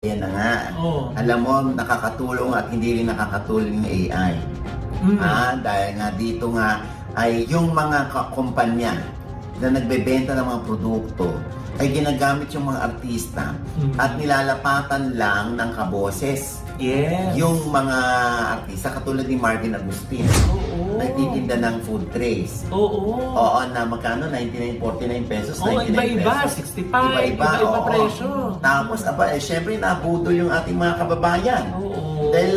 Yan na nga. Oo. Alam mo, nakakatulong at hindi rin nakakatulong yung AI. Dahil nga dito nga ay yung mga kumpanya na nagbebenta ng mga produkto ay ginagamit yung mga artista at nilalapatan lang ng kaboses. Yes. Yung mga artista katulad ni Marvin Agustin. Oo. Nagtitinda ng food trays. Oo. Oo, na magkano? 99, 49 pesos, Oo, 99 iba-iba, pesos. 65, Iba-iba, iba-iba oo. presyo. Tapos, syempre nabudol yung ating mga kababayan. Oo. Dahil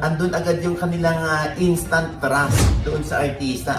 andun agad yung kanilang instant trust doon sa artista.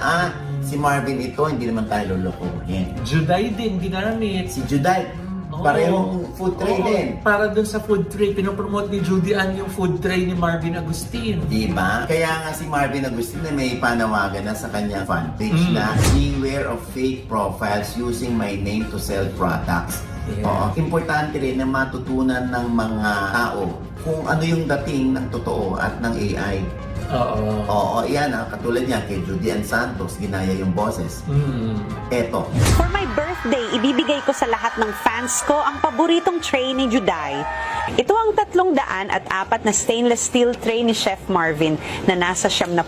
Si Marvin ito, hindi naman tayo lulukuhin. Juday din ginamit. Si Juday, parehong food tray din. Para dun sa food tray, pinopromote ni Judy Ann yung food tray ni Marvin Agustin. Diba? Kaya nga si Marvin Agustin na may panawagan na sa kanyang fanpage na beware of fake profiles using my name to sell products. Yeah. Oo. Importante rin na matutunan ng mga tao kung ano yung dating ng totoo at ng AI. Oo, yan katulad niya kay Judy Ann Santos, ginaya yung boses. Eto. For my birthday, ibibigay ko sa lahat ng fans ko ang paboritong tray ni Juday. Ito ang 304 na stainless steel tray ni Chef Marvin na nasa 79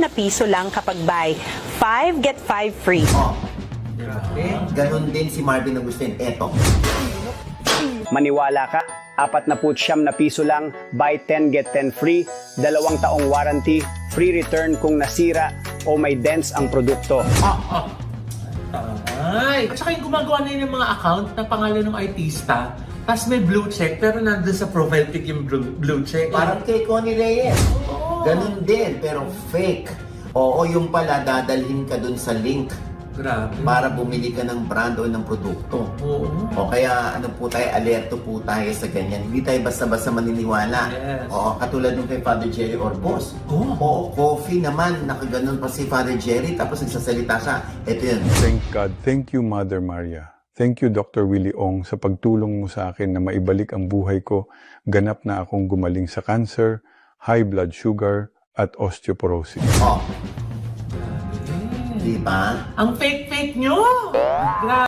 na piso lang kapag buy 5 get 5 free. Ganon din si Marvin Agustin. Eto. Maniwala ka, 49 na piso lang, buy 10 get 10 free, 2 taong warranty, free return kung nasira o may dents ang produkto. Ay! At saka yung gumagawa na yun ng mga account na pangalan ng artista, tapos may blue check, pero nandun sa profile pic yung blue check. Parang kay Connie Reyes. Ganon din, pero fake. Oo, yung pala, dadalhin ka dun sa link Grabe. para bumili ka ng brand o ng produkto. Oo. O kaya ano po tayo, alerto po tayo sa ganyan. Hindi tayo basta-basta maniniwala. Yes. Oo, katulad nung kay Father Jerry Orbos. Oo, coffee naman, nakaganon pa si Father Jerry, tapos nagsasalita siya. Ito yun. Thank God. Thank you, Mother Maria. Thank you, Dr. Willie Ong, sa pagtulong mo sa akin na maibalik ang buhay ko. Ganap na akong gumaling sa cancer, high blood sugar, at osteoporosis. Oh. Diba? Ang fake-fake nyo! Grabe.